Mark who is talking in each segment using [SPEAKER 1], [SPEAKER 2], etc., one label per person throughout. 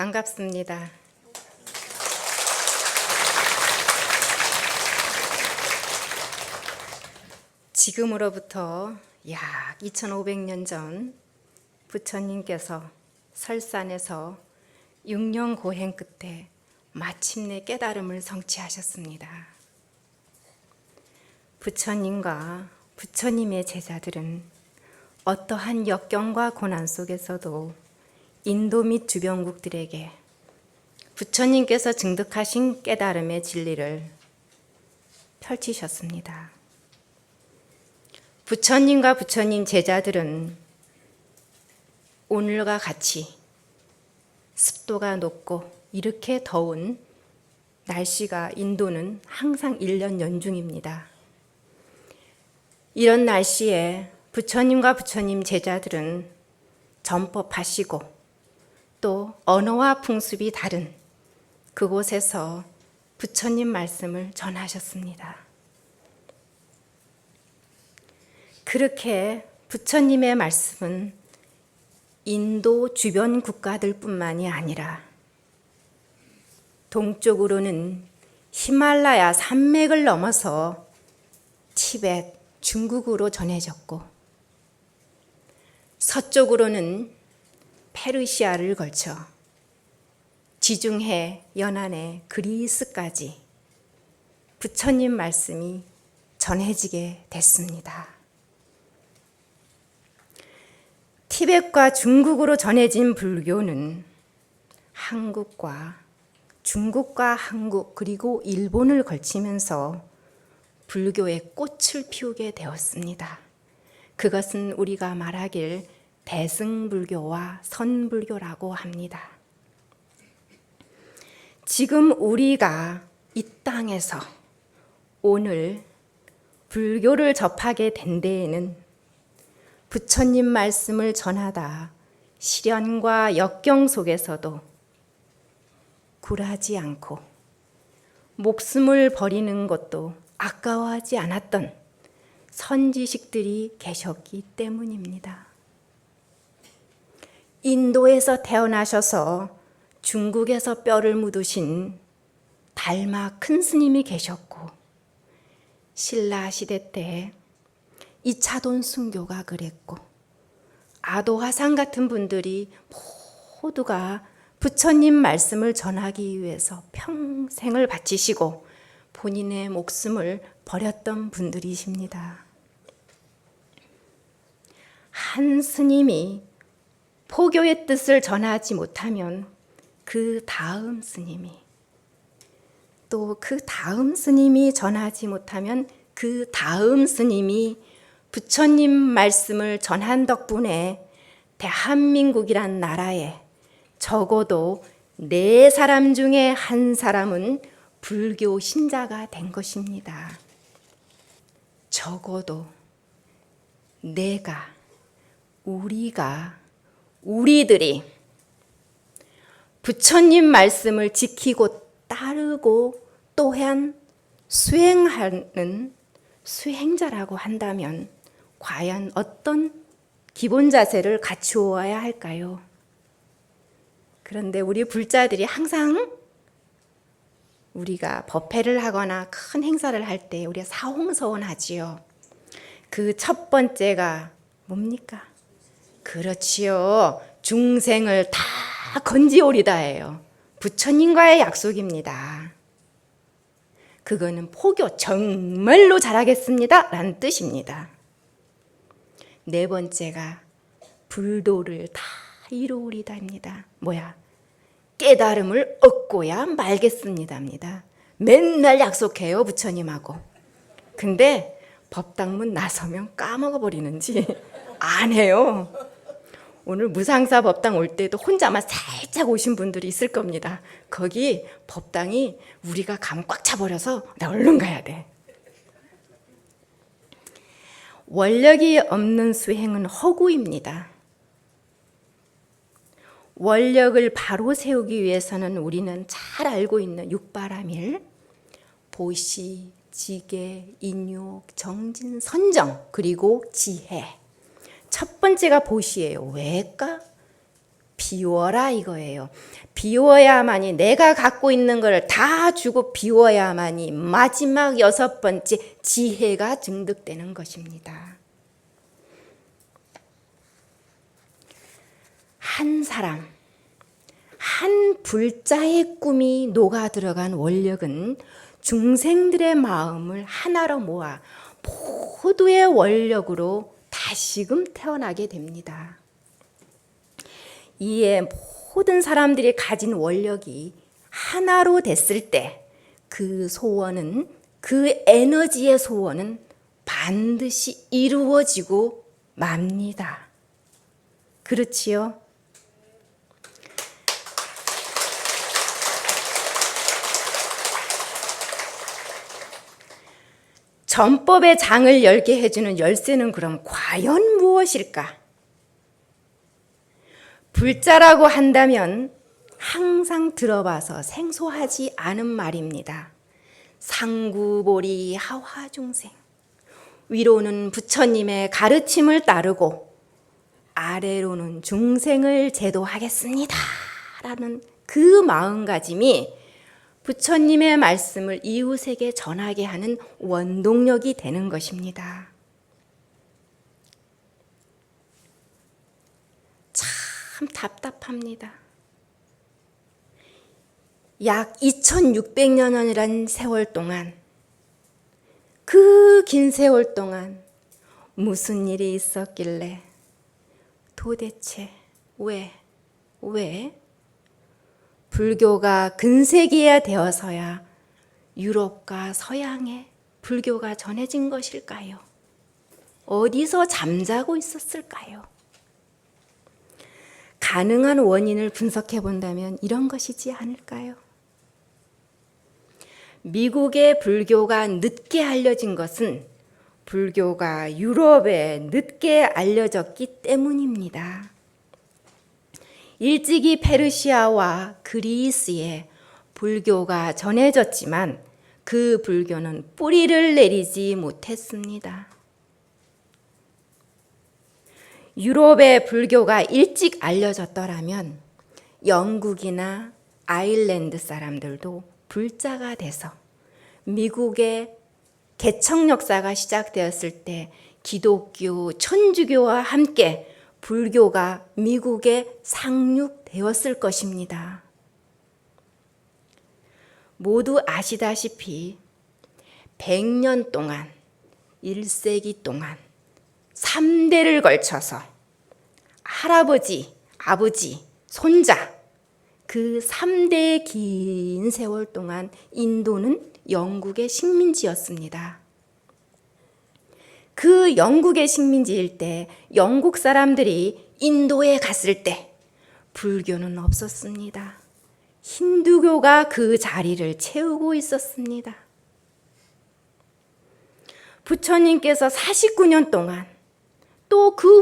[SPEAKER 1] 반갑습니다. 지금으로부터 약 2500년 전 부처님께서 설산에서 6년 고행 끝에 마침내 깨달음을 성취하셨습니다. 부처님과 부처님의 제자들은 어떠한 역경과 고난 속에서도 인도 및 주변국들에게 부처님께서 증득하신 깨달음의 진리를 펼치셨습니다. 부처님과 부처님 제자들은 오늘과 같이 습도가 높고 이렇게 더운 날씨가 인도는 항상 1년 연중입니다. 이런 날씨에 부처님과 부처님 제자들은 전법하시고 또 언어와 풍습이 다른 그곳에서 부처님 말씀을 전하셨습니다. 그렇게 부처님의 말씀은 인도 주변 국가들 뿐만이 아니라 동쪽으로는 히말라야 산맥을 넘어서 티벳, 중국으로 전해졌고 서쪽으로는 페르시아를 걸쳐 지중해 연안의 그리스까지 부처님 말씀이 전해지게 됐습니다. 티벳과 중국으로 전해진 불교는 한국과 중국과 한국 그리고 일본을 걸치면서 불교의 꽃을 피우게 되었습니다. 그것은 우리가 말하길 대승불교와 선불교라고 합니다. 지금 우리가 이 땅에서 오늘 불교를 접하게 된 데에는 부처님 말씀을 전하다 시련과 역경 속에서도 굴하지 않고 목숨을 버리는 것도 아까워하지 않았던 선지식들이 계셨기 때문입니다. 인도에서 태어나셔서 중국에서 뼈를 묻으신 달마 큰 스님이 계셨고 신라 시대 때 이차돈 순교가 그랬고 아도화상 같은 분들이 모두가 부처님 말씀을 전하기 위해서 평생을 바치시고 본인의 목숨을 버렸던 분들이십니다. 한 스님이 포교의 뜻을 전하지 못하면 그 다음 스님이 또 그 다음 스님이 전하지 못하면 그 다음 스님이 부처님 말씀을 전한 덕분에 대한민국이란 나라에 적어도 4사람 중에 한 사람은 불교 신자가 된 것입니다. 적어도 내가, 우리들이 부처님 말씀을 지키고 따르고 또한 수행하는 수행자라고 한다면 과연 어떤 기본 자세를 갖추어야 할까요? 그런데 우리 불자들이 항상 우리가 법회를 하거나 큰 행사를 할 때 우리가 사홍서원하지요. 그 첫 번째가 뭡니까? 그렇지요. 중생을 다 건지오리다예요. 부처님과의 약속입니다. 그거는 포교 정말로 잘하겠습니다 라는 뜻입니다. 4번째가 불도를 다 이루리다입니다. 뭐야? 깨달음을 얻고야 말겠습니다입니다. 맨날 약속해요 부처님하고. 근데 법당문 나서면 까먹어버리는지 안 해요. 오늘 무상사 법당 올 때도 혼자만 살짝 오신 분들이 있을 겁니다. 거기 법당이 우리가 감 꽉 차버려서 나 얼른 가야 돼. 원력이 없는 수행은 허구입니다. 원력을 바로 세우기 위해서는 우리는 잘 알고 있는 육바라밀, 보시, 지계, 인욕, 정진, 선정, 그리고 지혜. 첫 번째가 보시예요. 왜일까? 비워라 이거예요. 비워야만이, 내가 갖고 있는 걸 다 주고 비워야만이 마지막 6번째 지혜가 증득되는 것입니다. 한 사람, 한 불자의 꿈이 녹아 들어간 원력은 중생들의 마음을 하나로 모아 모두의 원력으로 다시금 태어나게 됩니다. 이에 모든 사람들이 가진 원력이 하나로 됐을 때 그 소원은, 그 에너지의 소원은 반드시 이루어지고 맙니다. 그렇지요? 전법의 장을 열게 해주는 열쇠는 그럼 과연 무엇일까? 불자라고 한다면 항상 들어봐서 생소하지 않은 말입니다. 상구보리 하화중생. 위로는 부처님의 가르침을 따르고 아래로는 중생을 제도하겠습니다 라는 그 마음가짐이 부처님의 말씀을 이웃에게 전하게 하는 원동력이 되는 것입니다. 참 답답합니다. 약 2600년이란 세월 동안, 그 긴 세월 동안 무슨 일이 있었길래, 도대체 왜 불교가 근세기에 되어서야 유럽과 서양에 불교가 전해진 것일까요? 어디서 잠자고 있었을까요? 가능한 원인을 분석해 본다면 이런 것이지 않을까요? 미국의 불교가 늦게 알려진 것은 불교가 유럽에 늦게 알려졌기 때문입니다. 일찍이 페르시아와 그리스에 불교가 전해졌지만 그 불교는 뿌리를 내리지 못했습니다. 유럽의 불교가 일찍 알려졌더라면 영국이나 아일랜드 사람들도 불자가 돼서 미국의 개척 역사가 시작되었을 때 기독교, 천주교와 함께 불교가 미국에 상륙되었을 것입니다. 모두 아시다시피 100년 동안, 1세기 동안 3대를 걸쳐서 할아버지, 아버지, 손자, 그 3대의 긴 세월 동안 인도는 영국의 식민지였습니다. 그 영국의 식민지일 때 영국 사람들이 인도에 갔을 때 불교는 없었습니다. 힌두교가 그 자리를 채우고 있었습니다. 부처님께서 49년 동안 또 그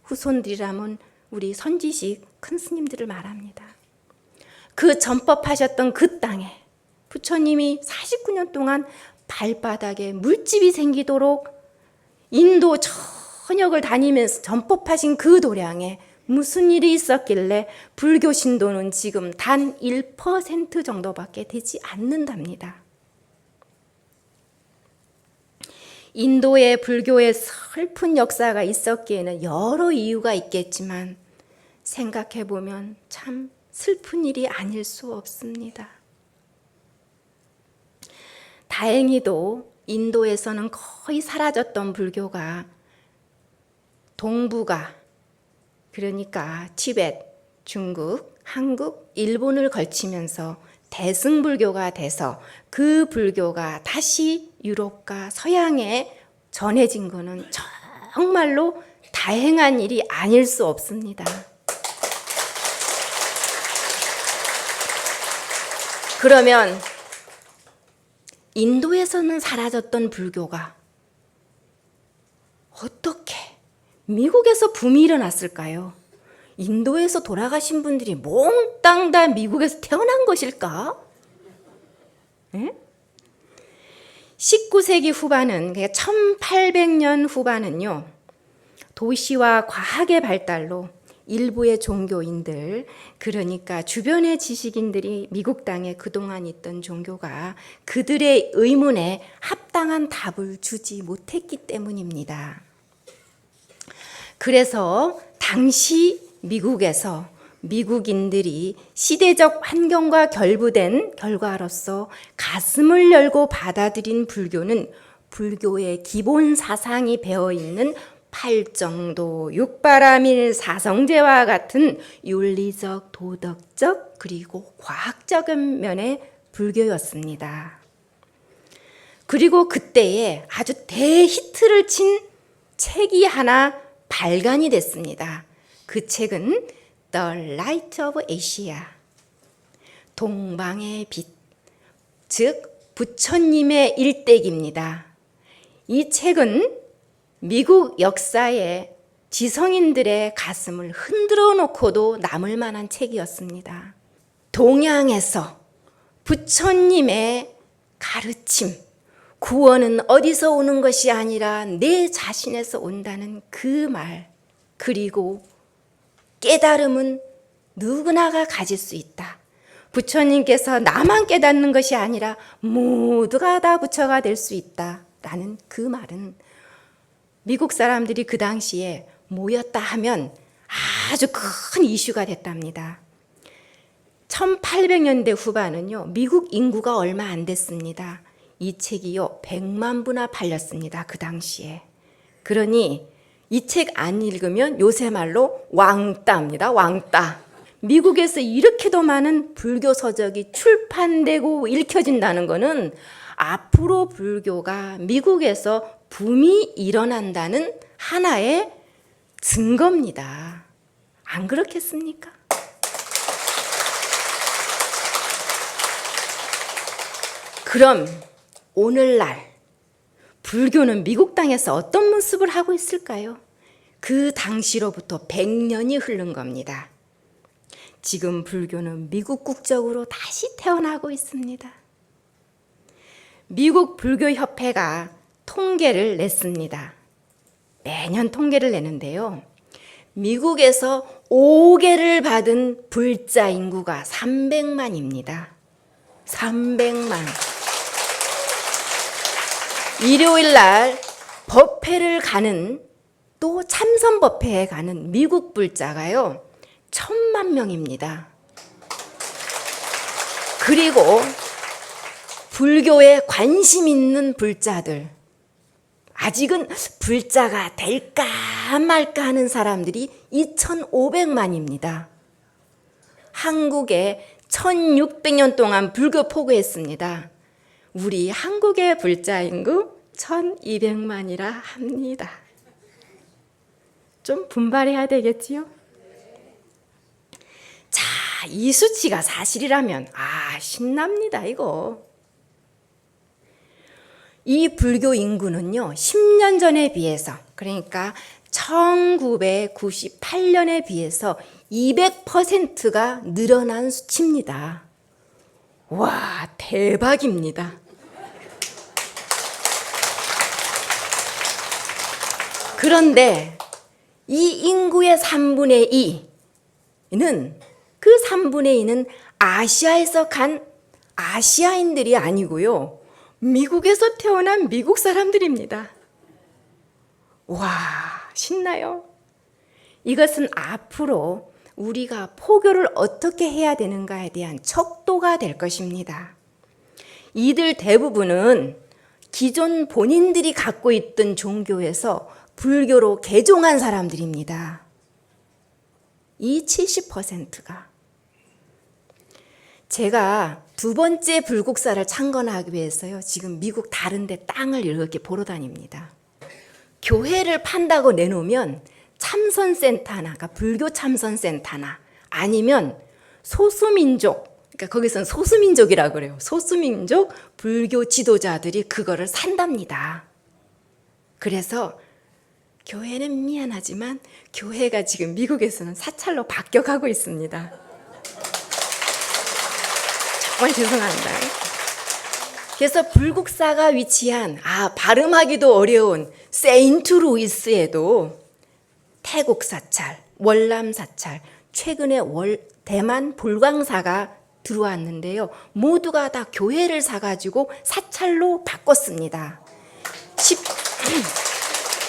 [SPEAKER 1] 후손들이라면 우리 선지식 큰 스님들을 말합니다. 그 전법하셨던 그 땅에 부처님이 49년 동안 발바닥에 물집이 생기도록 인도 전역을 다니면서 전법하신 그 도량에 무슨 일이 있었길래 불교 신도는 지금 단 1% 정도밖에 되지 않는답니다. 인도의 불교의 슬픈 역사가 있었기에는 여러 이유가 있겠지만 생각해보면 참 슬픈 일이 아닐 수 없습니다. 다행히도 인도에서는 거의 사라졌던 불교가 동북아, 그러니까 티벳, 중국, 한국, 일본을 걸치면서 대승불교가 돼서 그 불교가 다시 유럽과 서양에 전해진 것은 정말로 다행한 일이 아닐 수 없습니다. 그러면 인도에서는 사라졌던 불교가 어떻게 미국에서 붐이 일어났을까요? 인도에서 돌아가신 분들이 몽땅 다 미국에서 태어난 것일까? 네? 19세기 후반은, 그러니까 1800년 후반은요, 도시와 과학의 발달로 일부의 종교인들, 그러니까 주변의 지식인들이 미국 땅에 그동안 있던 종교가 그들의 의문에 합당한 답을 주지 못했기 때문입니다. 그래서 당시 미국에서 미국인들이 시대적 환경과 결부된 결과로서 가슴을 열고 받아들인 불교는 불교의 기본 사상이 배어있는 팔정도, 육바라밀, 사성제와 같은 윤리적, 도덕적, 그리고 과학적인 면의 불교였습니다. 그리고 그때에 아주 대히트를 친 책이 하나 발간이 됐습니다. 그 책은 The Light of Asia, 동방의 빛, 즉 부처님의 일대기입니다. 이 책은 미국 역사에 지성인들의 가슴을 흔들어 놓고도 남을 만한 책이었습니다. 동양에서 부처님의 가르침, 구원은 어디서 오는 것이 아니라 내 자신에서 온다는 그 말, 그리고 깨달음은 누구나가 가질 수 있다. 부처님께서 나만 깨닫는 것이 아니라 모두가 다 부처가 될 수 있다. 라는 그 말은 미국 사람들이 그 당시에 모였다 하면 아주 큰 이슈가 됐답니다. 1800년대 후반은요, 미국 인구가 얼마 안 됐습니다. 이 책이요 100만 부나 팔렸습니다. 그 당시에. 그러니 이 책 안 읽으면 요새 말로 왕따입니다. 왕따. 미국에서 이렇게도 많은 불교 서적이 출판되고 읽혀진다는 것은 앞으로 불교가 미국에서 붐이 일어난다는 하나의 증거입니다. 안 그렇겠습니까? 그럼 오늘날 불교는 미국 땅에서 어떤 모습을 하고 있을까요? 그 당시로부터 100년이 흐른 겁니다. 지금 불교는 미국 국적으로 다시 태어나고 있습니다. 미국 불교협회가 통계를 냈습니다. 매년 통계를 내는데요. 미국에서 5개를 받은 불자 인구가 300만입니다. 300만. 일요일 날 법회를 가는, 또 참선 법회에 가는 미국 불자가요 1000만 명입니다. 그리고 불교에 관심 있는 불자들, 아직은 불자가 될까 말까 하는 사람들이 2500만입니다. 한국에 1600년 동안 불교 포교했습니다. 우리 한국의 불자 인구 1200만이라 합니다. 좀 분발해야 되겠지요? 자, 이 수치가 사실이라면 신납니다 이거. 이 불교 인구는요 10년 전에 비해서, 그러니까 1998년에 비해서 200%가 늘어난 수치입니다. 와, 대박입니다. 그런데 이 인구의 3분의 2는, 그 3분의 2는 아시아에서 간 아시아인들이 아니고요, 미국에서 태어난 미국 사람들입니다. 와, 신나요? 이것은 앞으로 우리가 포교를 어떻게 해야 되는가에 대한 척도가 될 것입니다. 이들 대부분은 기존 본인들이 갖고 있던 종교에서 불교로 개종한 사람들입니다. 이 70%가. 제가 두 번째 불국사를 창건하기 위해서요, 지금 미국 다른 데 땅을 이렇게 보러 다닙니다. 교회를 판다고 내놓으면 참선센터나, 그러니까 불교 참선센터나, 아니면 소수민족, 그러니까 거기서는 소수민족이라고 그래요. 소수민족 불교 지도자들이 그거를 산답니다. 그래서 교회는 미안하지만 교회가 지금 미국에서는 사찰로 바뀌어가고 있습니다. 정말 죄송합니다. 그래서 불국사가 위치한 발음하기도 어려운 세인트루이스에도 태국 사찰, 월남 사찰, 최근에 대만 볼광사가 들어왔는데요. 모두가 다 교회를 사가지고 사찰로 바꿨습니다.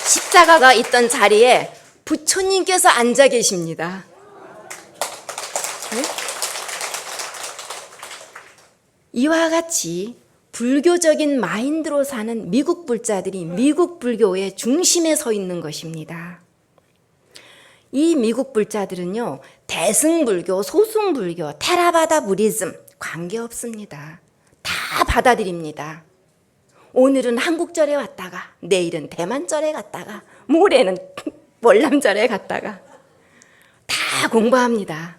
[SPEAKER 1] 십자가가 있던 자리에 부처님께서 앉아 계십니다. 네? 이와 같이 불교적인 마인드로 사는 미국 불자들이 미국 불교의 중심에 서 있는 것입니다. 이 미국 불자들은요, 대승불교, 소승불교, 테라바다 부디즘 관계없습니다. 다 받아들입니다. 오늘은 한국절에 왔다가 내일은 대만절에 갔다가 모레는 월남절에 갔다가 다 공부합니다.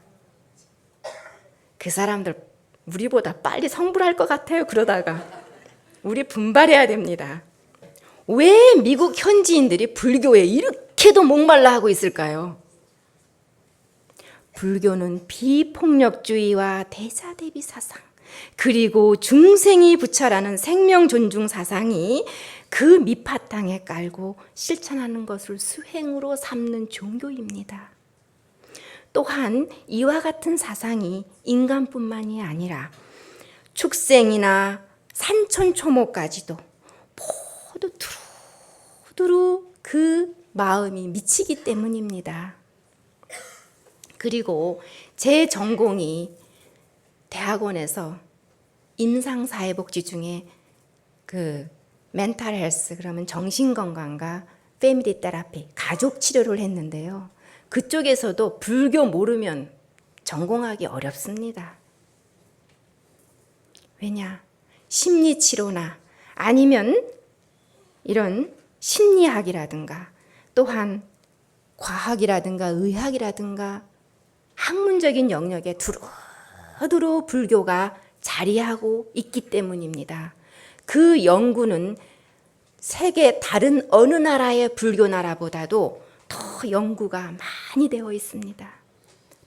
[SPEAKER 1] 그 사람들 우리보다 빨리 성불할 것 같아요. 그러다가 우리 분발해야 됩니다. 왜 미국 현지인들이 불교에 이렇게도 목말라 하고 있을까요? 불교는 비폭력주의와 대자대비 사상, 그리고 중생이 부처라는 생명 존중 사상이 그 밑바탕에 깔고 실천하는 것을 수행으로 삼는 종교입니다. 또한 이와 같은 사상이 인간뿐만이 아니라 축생이나 산천초모까지도 모두 두루두루 그 마음이 미치기 때문입니다. 그리고 제 전공이 대학원에서 임상사회복지 중에 그 멘탈 헬스, 그러면 정신건강과 패밀리 테라피, 가족 치료를 했는데요. 그쪽에서도 불교 모르면 전공하기 어렵습니다. 왜냐? 심리치료나 아니면 이런 심리학이라든가 또한 과학이라든가 의학이라든가 학문적인 영역에 두루두루 불교가 자리하고 있기 때문입니다. 그 연구는 세계 다른 어느 나라의 불교 나라보다도 더 연구가 많이 되어 있습니다.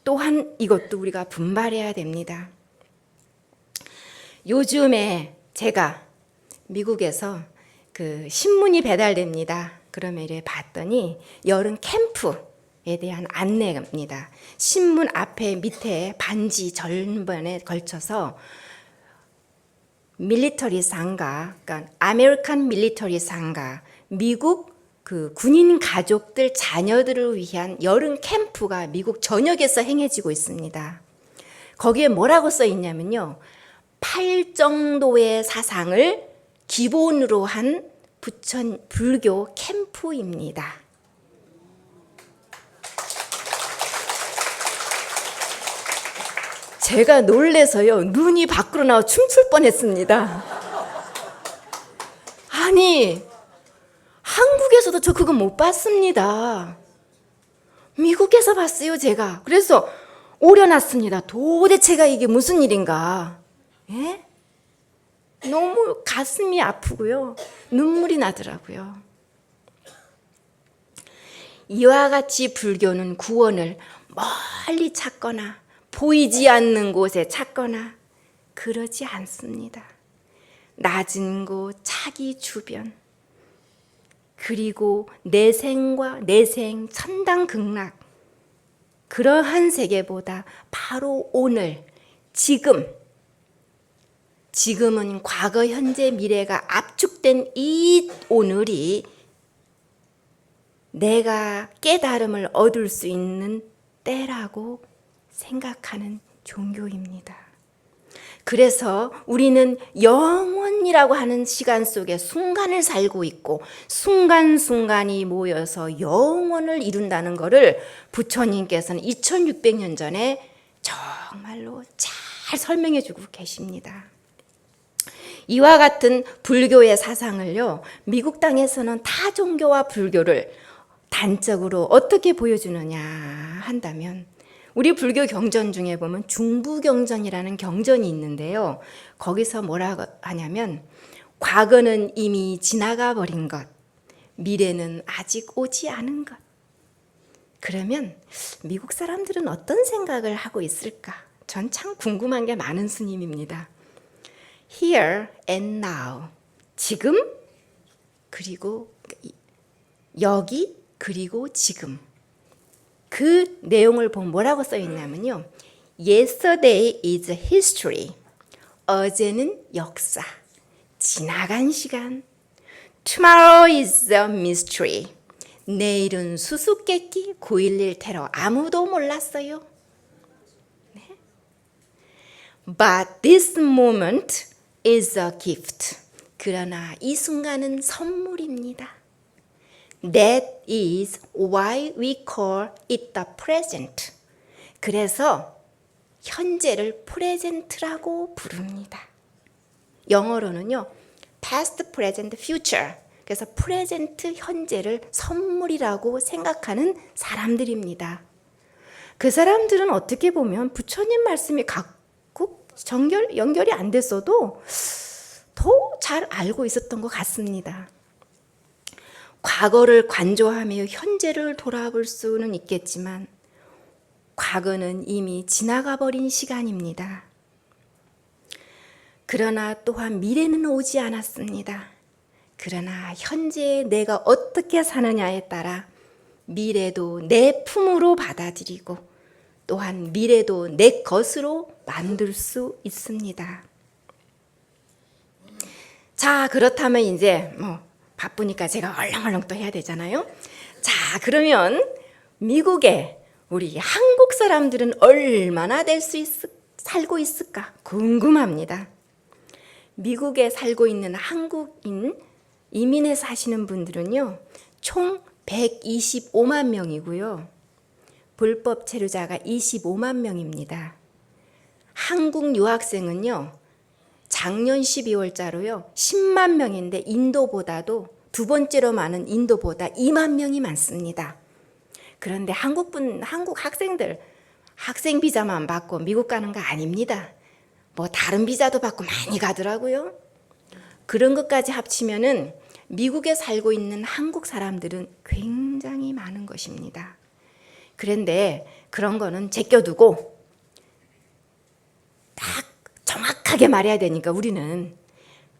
[SPEAKER 1] 또한 이것도 우리가 분발해야 됩니다. 요즘에 제가 미국에서 그 신문이 배달됩니다. 그러면 이래 봤더니 여름 캠프에 대한 안내입니다. 신문 앞에 밑에 반지 절반에 걸쳐서 밀리터리 상가, 그러니까 아메리칸 밀리터리 상가, 미국 그 군인 가족들 자녀들을 위한 여름 캠프가 미국 전역에서 행해지고 있습니다. 거기에 뭐라고 써 있냐면요, 8 정도의 사상을 기본으로 한 불교 캠프입니다. 제가 놀래서요, 눈이 밖으로 나와 춤출 뻔했습니다. 아니, 한국에서도 저 그거 못 봤습니다. 미국에서 봤어요, 제가. 그래서 오려놨습니다. 도대체가 이게 무슨 일인가. 예? 너무 가슴이 아프고요. 눈물이 나더라고요. 이와 같이 불교는 구원을 멀리 찾거나 보이지 않는 곳에 찾거나 그러지 않습니다. 낮은 곳, 자기 주변, 그리고 내생과 내생, 천당극락, 그러한 세계보다 바로 오늘, 지금은 과거, 현재, 미래가 압축된 이 오늘이 내가 깨달음을 얻을 수 있는 때라고 생각하는 종교입니다. 그래서 우리는 영원이라고 하는 시간 속에 순간을 살고 있고 순간순간이 모여서 영원을 이룬다는 것을 부처님께서는 2600년 전에 정말로 잘 설명해 주고 계십니다. 이와 같은 불교의 사상을요, 미국 땅에서는 타 종교와 불교를 단적으로 어떻게 보여주느냐 한다면, 우리 불교 경전 중에 보면 중부경전이라는 경전이 있는데요. 거기서 뭐라고 하냐면, 과거는 이미 지나가 버린 것, 미래는 아직 오지 않은 것. 그러면 미국 사람들은 어떤 생각을 하고 있을까? 전 참 궁금한 게 많은 스님입니다. Here and now, 지금, 그리고 여기, 그리고 지금. 그 내용을 보면 뭐라고 써 있냐면요. Yesterday is history. 어제는 역사, 지나간 시간. Tomorrow is a mystery. 내일은 수수께끼, 9.11 테러 아무도 몰랐어요. 네. But this moment is a gift. 그러나 이 순간은 선물입니다. That is why we call it the present. 그래서 현재를 프레젠트라고 부릅니다. 영어로는요. past, present, future. 그래서 프레젠트, 현재를 선물이라고 생각하는 사람들입니다. 그 사람들은 어떻게 보면 부처님 말씀이 각국 연결이 안 됐어도 더 잘 알고 있었던 것 같습니다. 과거를 관조하며 현재를 돌아볼 수는 있겠지만 과거는 이미 지나가 버린 시간입니다. 그러나 또한 미래는 오지 않았습니다. 그러나 현재의 내가 어떻게 사느냐에 따라 미래도 내 품으로 받아들이고 또한 미래도 내 것으로 만들 수 있습니다. 자, 그렇다면 이제 바쁘니까 제가 얼렁얼렁 또 해야 되잖아요. 자, 그러면 미국에 우리 한국 사람들은 얼마나 살고 있을까 궁금합니다. 미국에 살고 있는 한국인 이민에 사시는 분들은요, 총 125만 명이고요. 불법 체류자가 25만 명입니다. 한국 유학생은요, 작년 12월자로요, 10만 명인데 인도보다도 두 번째로 많은 인도보다 2만 명이 많습니다. 그런데 한국 학생들 학생 비자만 받고 미국 가는 거 아닙니다. 다른 비자도 받고 많이 가더라고요. 그런 것까지 합치면은 미국에 살고 있는 한국 사람들은 굉장히 많은 것입니다. 그런데 그런 거는 제껴두고 딱 정확하게 말해야 되니까 우리는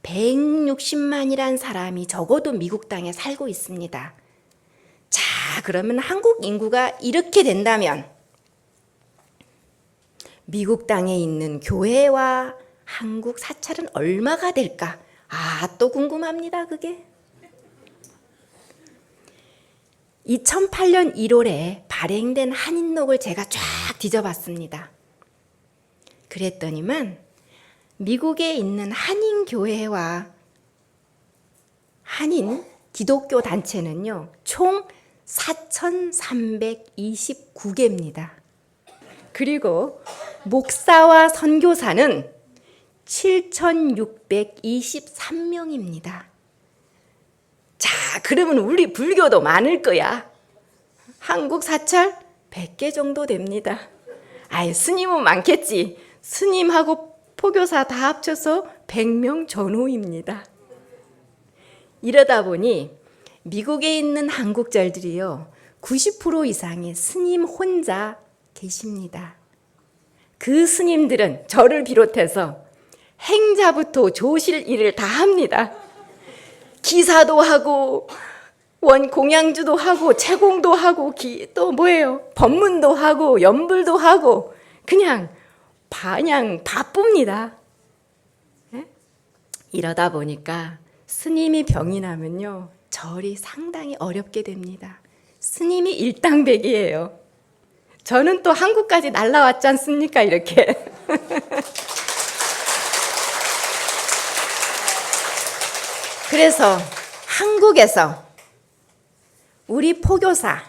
[SPEAKER 1] 160만이란 사람이 적어도 미국 땅에 살고 있습니다. 자, 그러면 한국 인구가 이렇게 된다면 미국 땅에 있는 교회와 한국 사찰은 얼마가 될까? 또 궁금합니다, 그게. 2008년 1월에 발행된 한인록을 제가 쫙 뒤져봤습니다. 그랬더니만 미국에 있는 한인교회와 한인 기독교 단체는요, 총 4,329개입니다. 그리고 목사와 선교사는 7,623명입니다. 자, 그러면 우리 불교도 많을 거야. 한국 사찰 100개 정도 됩니다. 스님은 많겠지. 스님하고 포교사 다 합쳐서 100명 전후입니다. 이러다 보니 미국에 있는 한국절들이요, 90% 이상의 스님 혼자 계십니다. 그 스님들은 저를 비롯해서 행자부터 조실 일을 다 합니다. 기사도 하고 공양주도 하고 채공도 하고 또 법문도 하고 연불도 하고 그냥 바쁩니다. 네? 이러다 보니까 스님이 병이 나면요, 절이 상당히 어렵게 됩니다. 스님이 일당백이에요. 저는 또 한국까지 날라왔지 않습니까, 이렇게. 그래서 한국에서 우리 포교사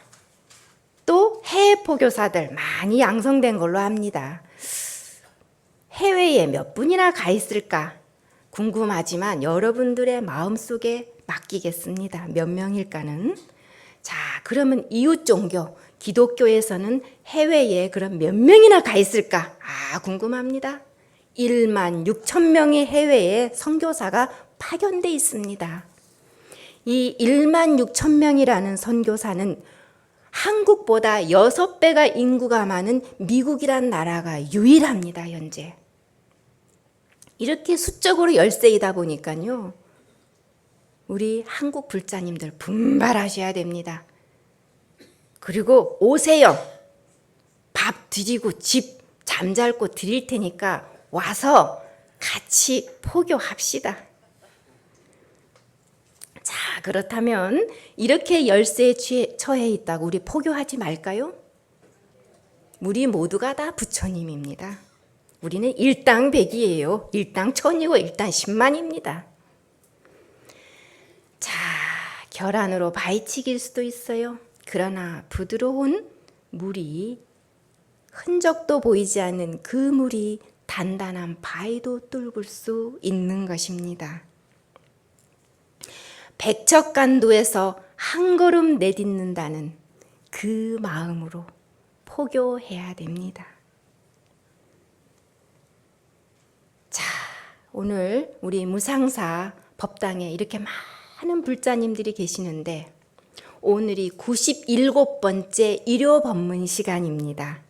[SPEAKER 1] 또 해외 포교사들 많이 양성된 걸로 합니다. 해외에 몇 분이나 가 있을까 궁금하지만 여러분들의 마음속에 맡기겠습니다. 몇 명일까는. 자, 그러면 이웃 종교 기독교에서는 해외에 그럼 몇 명이나 가 있을까? 궁금합니다. 1만 6천 명의 해외에 선교사가 파견돼 있습니다. 이 1만 6천 명이라는 선교사는 한국보다 6배가 인구가 많은 미국이란 나라가 유일합니다, 현재. 이렇게 수적으로 열세이다 보니까요, 우리 한국 불자님들 분발하셔야 됩니다. 그리고 오세요. 드리고 집 잠잘 곳 드릴 테니까 와서 같이 포교합시다. 자, 그렇다면 이렇게 열세에 처해 있다고 우리 포교하지 말까요? 우리 모두가 다 부처님입니다. 우리는 일당백이에요. 일당천이고 일당십만입니다. 자, 결안으로 바위치기일 수도 있어요. 그러나 부드러운 물이, 흔적도 보이지 않는 그 물이 단단한 바위도 뚫을 수 있는 것입니다. 백척간도에서 한 걸음 내딛는다는 그 마음으로 포교해야 됩니다. 자, 오늘 우리 무상사 법당에 이렇게 많은 불자님들이 계시는데 오늘이 97번째 일요 법문 시간입니다.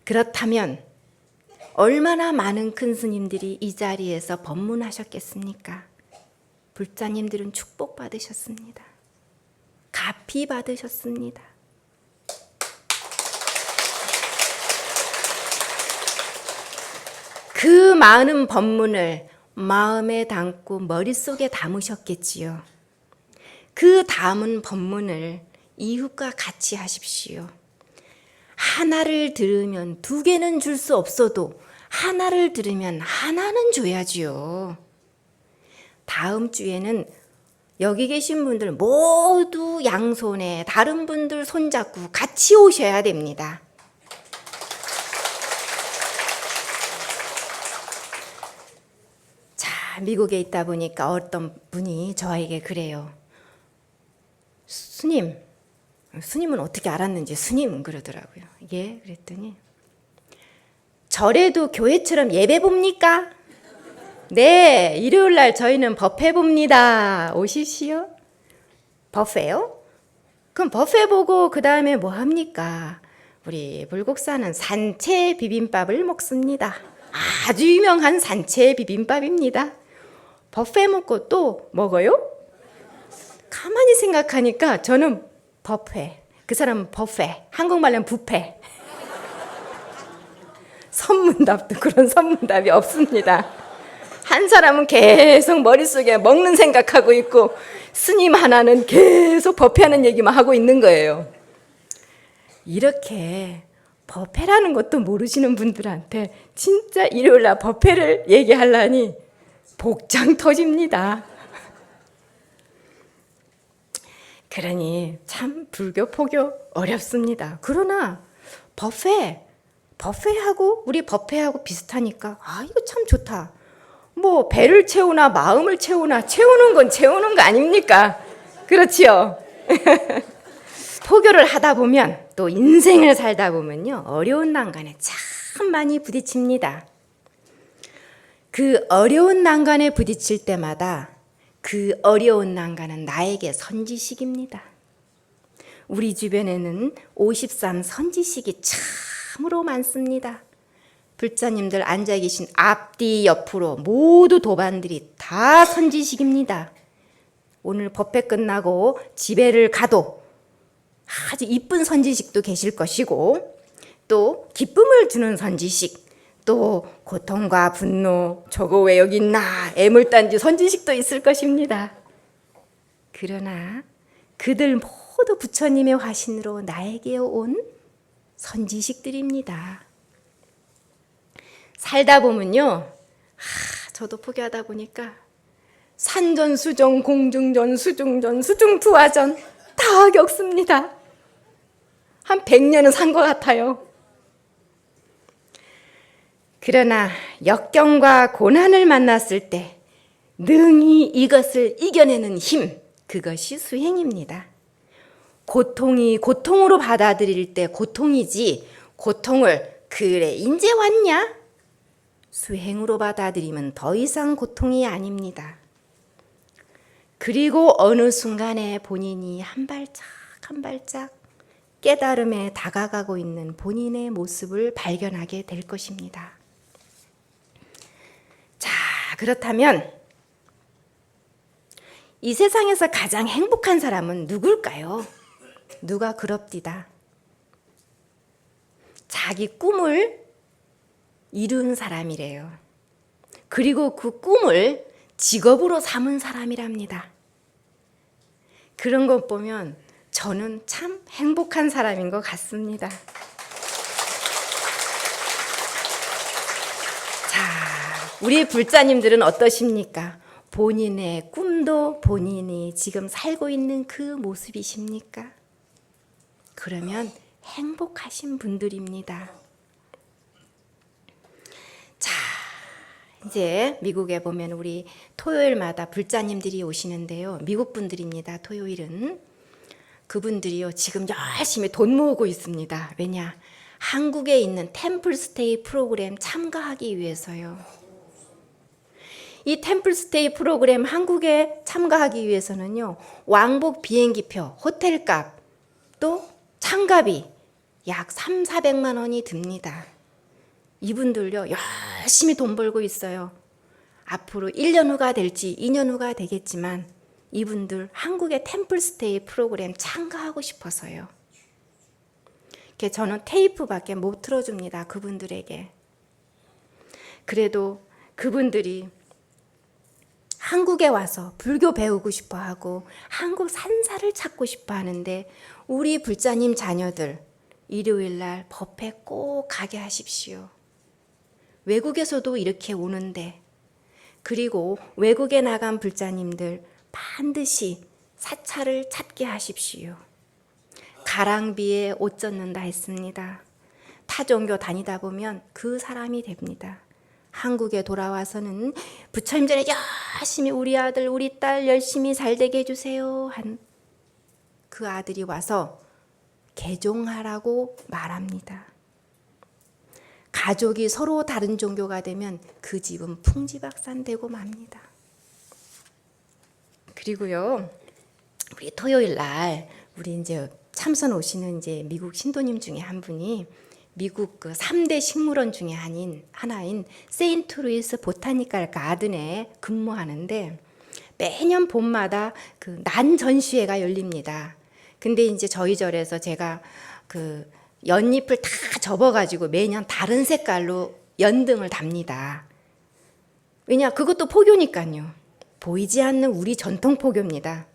[SPEAKER 1] 그렇다면 얼마나 많은 큰 스님들이 이 자리에서 법문하셨겠습니까? 불자님들은 축복받으셨습니다. 가피 받으셨습니다. 그 많은 법문을 마음에 담고 머릿속에 담으셨겠지요. 그 담은 법문을 이웃과 같이 하십시오. 하나를 들으면 두 개는 줄 수 없어도 하나를 들으면 하나는 줘야지요. 다음 주에는 여기 계신 분들 모두 양손에 다른 분들 손잡고 같이 오셔야 됩니다. 자, 미국에 있다 보니까 어떤 분이 저에게 그래요. 스님은 어떻게 알았는지 스님은 그러더라고요. 예, 그랬더니 절에도 교회처럼 예배 봅니까? 네, 일요일 날 저희는 법회 봅니다. 오십시오. 법회요? 그럼 법회 보고 그 다음에 뭐 합니까? 우리 불국사는 산채 비빔밥을 먹습니다. 아주 유명한 산채 비빔밥입니다. 법회 먹고 또 먹어요? 가만히 생각하니까 저는 법회, 그 사람은 법회, 한국말로는 뷔페. 선문답도 그런 선문답이 없습니다. 한 사람은 계속 머릿속에 먹는 생각하고 있고 스님 하나는 계속 법회하는 얘기만 하고 있는 거예요. 이렇게 법회라는 것도 모르시는 분들한테 진짜 일요일날 법회를 얘기하려니 복장 터집니다. 그러니 참 불교, 포교 어렵습니다. 그러나 법회하고 우리 법회하고 비슷하니까 아, 이거 참 좋다. 뭐 배를 채우나 마음을 채우나 채우는 건 채우는 거 아닙니까? 그렇지요? 포교를 하다 보면 또 인생을 살다 보면요 어려운 난간에 참 많이 부딪힙니다. 그 어려운 난간에 부딪힐 때마다 그 어려운 난간은 나에게 선지식입니다. 우리 주변에는 53 선지식이 참으로 많습니다. 불자님들 앉아 계신 앞뒤 옆으로 모두 도반들이 다 선지식입니다. 오늘 법회 끝나고 집에를 가도 아주 이쁜 선지식도 계실 것이고 또 기쁨을 주는 선지식, 또 고통과 분노, 저거 왜 여기 있나 애물단지 선지식도 있을 것입니다. 그러나 그들 모두 부처님의 화신으로 나에게 온 선지식들입니다. 살다 보면요, 저도 포기하다 보니까 산전수정, 공중전, 수중전, 수중투하전 다 겪습니다. 한 100년은 산 것 같아요. 그러나 역경과 고난을 만났을 때 능히 이것을 이겨내는 힘, 그것이 수행입니다. 고통이 고통으로 받아들일 때 고통이지 고통을 그래 이제 왔냐? 수행으로 받아들이면 더 이상 고통이 아닙니다. 그리고 어느 순간에 본인이 한 발짝 한 발짝 깨달음에 다가가고 있는 본인의 모습을 발견하게 될 것입니다. 자, 그렇다면 이 세상에서 가장 행복한 사람은 누굴까요? 누가 그럽디다. 자, 자기 꿈을 이룬 사람이래요. 그리고 그 꿈을 직업으로 삼은 사람이랍니다. 그런 것 보면 저는 참 행복한 사람인 것 같습니다. 자, 우리 불자님들은 어떠십니까? 본인의 꿈도 본인이 지금 살고 있는 그 모습이십니까? 그러면 행복하신 분들입니다. 자, 이제 미국에 보면 우리 토요일마다 불자님들이 오시는데요. 미국 분들입니다. 토요일은. 그분들이요, 지금 열심히 돈 모으고 있습니다. 왜냐? 한국에 있는 템플스테이 프로그램 참가하기 위해서요. 이 템플스테이 프로그램 한국에 참가하기 위해서는요, 왕복 비행기표, 호텔값, 또 참가비 약 300~400만 원이 듭니다. 이분들요, 열심히 돈 벌고 있어요. 앞으로 1년 후가 될지 2년 후가 되겠지만 이분들 한국의 템플스테이 프로그램 참가하고 싶어서요. 저는 테이프밖에 못 틀어줍니다. 그분들에게. 그래도 그분들이 한국에 와서 불교 배우고 싶어 하고 한국 산사를 찾고 싶어 하는데 우리 불자님 자녀들 일요일 날 법회 꼭 가게 하십시오. 외국에서도 이렇게 오는데, 그리고 외국에 나간 불자님들 반드시 사찰을 찾게 하십시오. 가랑비에 옷 젖는다 했습니다. 타종교 다니다 보면 그 사람이 됩니다. 한국에 돌아와서는 부처님 전에 열심히 우리 아들 우리 딸 열심히 잘되게 해주세요 한 그 아들이 와서 개종하라고 말합니다. 가족이 서로 다른 종교가 되면 그 집은 풍지박산되고 맙니다. 그리고요, 우리 토요일 날 우리 이제 참선 오시는 이제 미국 신도님 중에 한 분이 미국 그 3대 식물원 중에 하나인 세인트 루이스 보타니컬 가든에 근무하는데 매년 봄마다 그 난 전시회가 열립니다. 근데 이제 저희 절에서 제가 그 연잎을 다 접어가지고 매년 다른 색깔로 연등을 답니다. 왜냐? 그것도 포교니까요. 보이지 않는 우리 전통 포교입니다.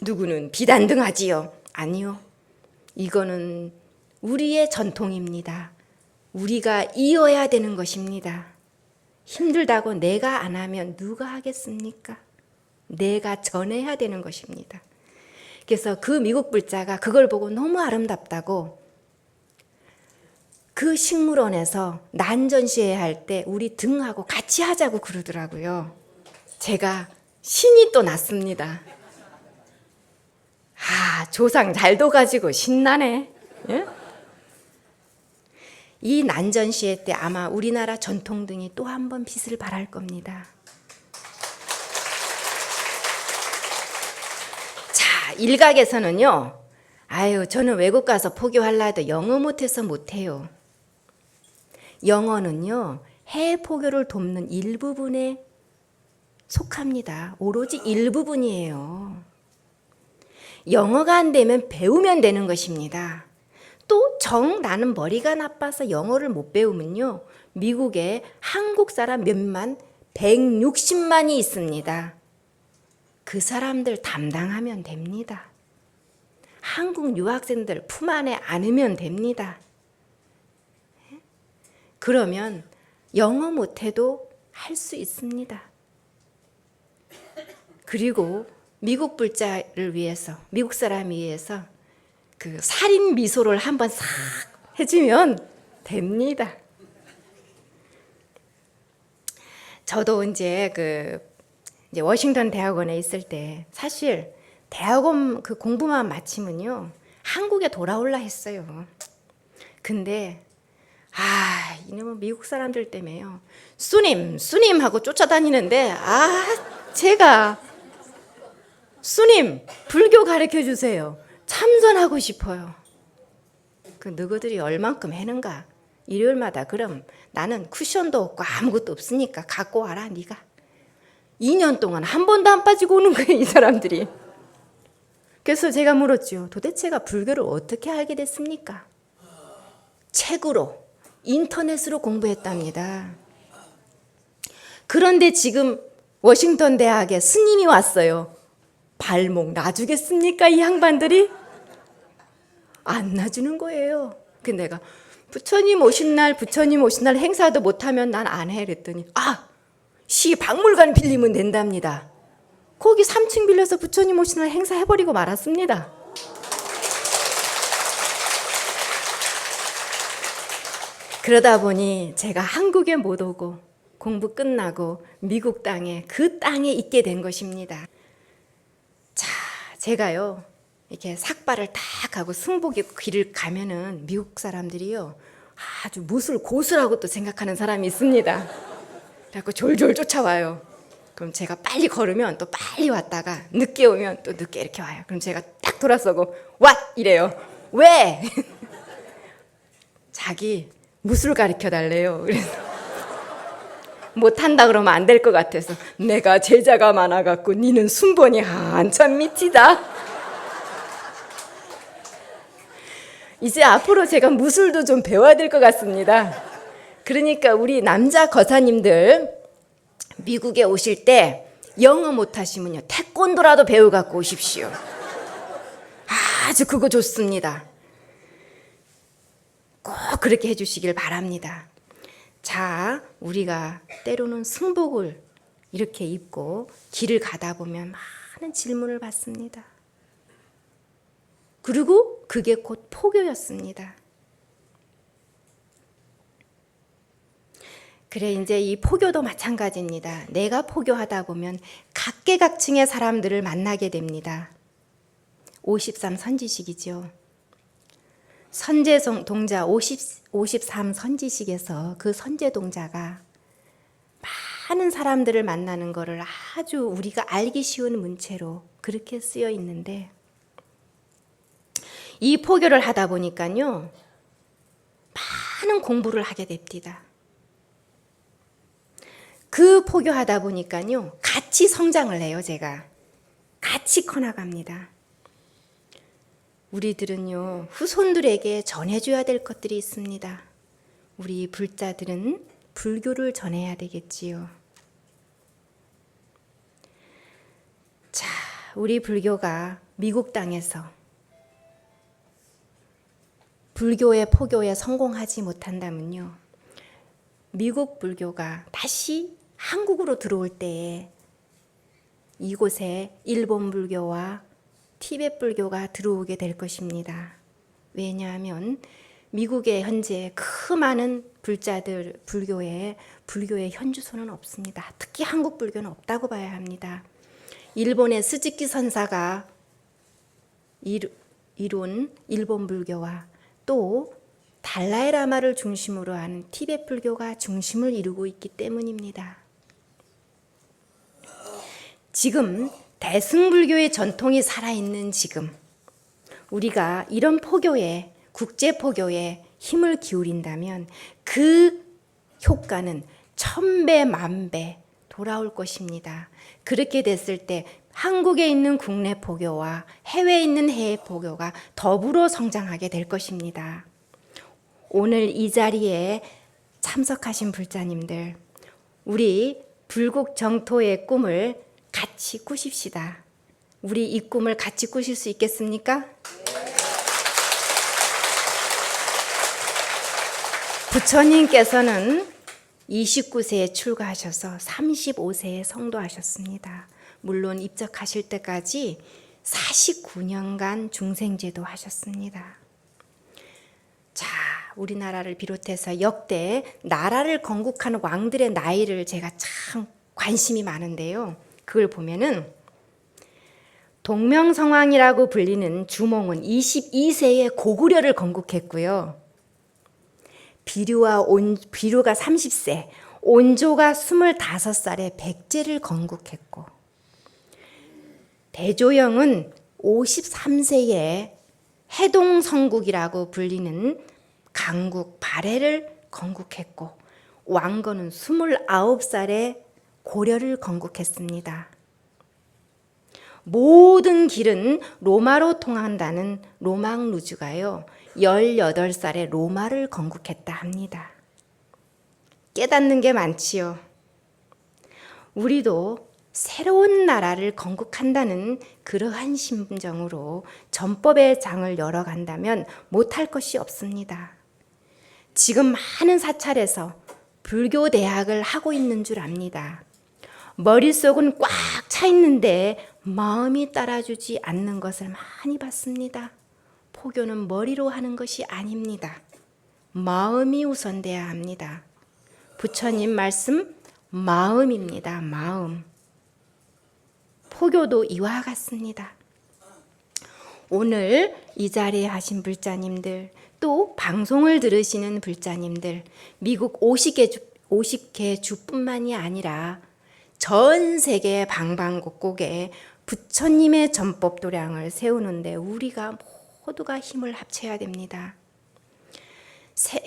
[SPEAKER 1] 누구는 비단등하지요? 아니요. 이거는 우리의 전통입니다. 우리가 이어야 되는 것입니다. 힘들다고 내가 안 하면 누가 하겠습니까? 내가 전해야 되는 것입니다. 그래서 그 미국 불자가 그걸 보고 너무 아름답다고 그 식물원에서 난전시회 할 때 우리 등하고 같이 하자고 그러더라고요. 제가 신이 또 났습니다. 아, 조상 잘 둬가지고 신나네. 예? 이 난전시회 때 아마 우리나라 전통등이 또 한 번 빛을 발할 겁니다. 자, 일각에서는요, 아유, 저는 외국 가서 포교하려 해도 영어 못해서 못해요. 영어는요, 해외 포교를 돕는 일부분에 속합니다. 오로지 일부분이에요. 영어가 안 되면 배우면 되는 것입니다. 또 나는 머리가 나빠서 영어를 못 배우면요, 미국에 한국 사람 몇만, 160만이 있습니다. 그 사람들 담당하면 됩니다. 한국 유학생들 품 안에 안으면 됩니다. 그러면 영어 못해도 할 수 있습니다. 그리고 미국 불자를 위해서, 미국 사람을 위해서 그 살인 미소를 한번 싹 해주면 됩니다. 저도 이제 이제 워싱턴 대학원에 있을 때 사실 대학원 그 공부만 마치면요, 한국에 돌아올라 했어요. 근데 이놈은 미국 사람들 때문에요, 수님 하고 쫓아다니는데 제가 수님 불교 가르쳐 주세요. 참선하고 싶어요. 그 너희들이 얼만큼 해는가? 일요일마다 그럼 나는 쿠션도 없고 아무것도 없으니까 갖고 와라 네가. 2년 동안 한 번도 안 빠지고 오는 거예요, 이 사람들이. 그래서 제가 물었죠. 도대체가 불교를 어떻게 알게 됐습니까? 책으로, 인터넷으로 공부했답니다. 그런데 지금 워싱턴 대학에 스님이 왔어요. 발목 놔주겠습니까? 이 양반들이? 안 놔주는 거예요. 근데 내가 부처님 오신 날 행사도 못하면 난 안 해. 그랬더니 시 박물관 빌리면 된답니다. 거기 3층 빌려서 부처님 오신 날 행사 해버리고 말았습니다. 그러다 보니 제가 한국에 못 오고 공부 끝나고 미국 땅에 그 땅에 있게 된 것입니다. 자, 제가요 이렇게 삭발을 딱 하고 승복의 길을 가면은 미국 사람들이요 아주 무술 고수라고 또 생각하는 사람이 있습니다. 그래갖고 졸졸 쫓아와요. 그럼 제가 빨리 걸으면 또 빨리 왔다가 늦게 오면 또 늦게 이렇게 와요. 그럼 제가 딱 돌아서고 왓! 이래요. 왜? 자기 무술 가르쳐 달래요. 그래서 못한다 그러면 안 될 것 같아서 내가 제자가 많아갖고 니는 순번이 한참 밑이다. 이제 앞으로 제가 무술도 좀 배워야 될 것 같습니다. 그러니까 우리 남자 거사님들 미국에 오실 때 영어 못하시면요 태권도라도 배워갖고 오십시오. 아주 그거 좋습니다. 꼭 그렇게 해주시길 바랍니다. 자, 우리가 때로는 승복을 이렇게 입고 길을 가다 보면 많은 질문을 받습니다. 그리고 그게 곧 포교였습니다. 그래, 이제 이 포교도 마찬가지입니다. 내가 포교하다 보면 각계각층의 사람들을 만나게 됩니다. 53 선지식이죠. 선제동자 53 선지식에서 그 선제동자가 많은 사람들을 만나는 것을 아주 우리가 알기 쉬운 문체로 그렇게 쓰여 있는데 이 포교를 하다 보니까요 많은 공부를 하게 됩니다. 그 포교하다 보니까요 같이 성장을 해요. 제가 같이 커나갑니다. 우리들은요 후손들에게 전해줘야 될 것들이 있습니다. 우리 불자들은 불교를 전해야 되겠지요. 자, 우리 불교가 미국 땅에서 불교의 포교에 성공하지 못한다면요 미국 불교가 다시 한국으로 들어올 때에 이곳에 일본 불교와 티베트 불교가 들어오게 될 것입니다. 왜냐하면 미국에 현재 그 많은 불자들 불교의 현주소는 없습니다. 특히 한국 불교는 없다고 봐야 합니다. 일본의 스즈키 선사가 이룬 일본 불교와 또 달라이라마를 중심으로 하는 티베트 불교가 중심을 이루고 있기 때문입니다. 지금 대승불교의 전통이 살아있는 지금 우리가 이런 포교에 국제 포교에 힘을 기울인다면 그 효과는 1000배 만배 돌아올 것입니다. 그렇게 됐을 때 한국에 있는 국내 포교와 해외에 있는 해외 포교가 더불어 성장하게 될 것입니다. 오늘 이 자리에 참석하신 불자님들 우리 불국 정토의 꿈을 같이 꾸십시다. 우리 이 꿈을 같이 꾸실 수 있겠습니까? 부처님께서는 29세에 출가하셔서 35세에 성도하셨습니다. 물론 입적하실 때까지 49년간 중생제도 하셨습니다. 자, 우리나라를 비롯해서 역대 나라를 건국한 왕들의 나이를 제가 참 관심이 많은데요. 그걸 보면은 동명성왕이라고 불리는 주몽은 22세에 고구려를 건국했고요. 비류가 30세, 온조가 25살에 백제를 건국했고 대조영은 53세에 해동성국이라고 불리는 강국 발해를 건국했고 왕건은 29살에 고려를 건국했습니다. 모든 길은 로마로 통한다는 로망 루즈가요, 18살에 로마를 건국했다 합니다. 깨닫는 게 많지요. 우리도 새로운 나라를 건국한다는 그러한 심정으로 전법의 장을 열어간다면 못할 것이 없습니다. 지금 많은 사찰에서 불교 대학을 하고 있는 줄 압니다. 머릿속은 꽉 차 있는데 마음이 따라주지 않는 것을 많이 봤습니다. 포교는 머리로 하는 것이 아닙니다. 마음이 우선돼야 합니다. 부처님 말씀, 마음입니다. 마음. 포교도 이와 같습니다. 오늘 이 자리에 하신 불자님들, 또 방송을 들으시는 불자님들, 미국 50개 주뿐만이 아니라 전 세계 방방곡곡에 부처님의 전법 도량을 세우는데 우리가 모두가 힘을 합쳐야 됩니다.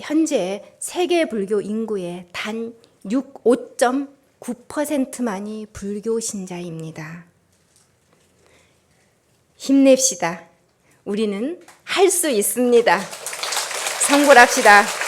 [SPEAKER 1] 현재 세계 불교 인구의 단 5.9%만이 불교 신자입니다. 힘냅시다. 우리는 할 수 있습니다. 성불합시다.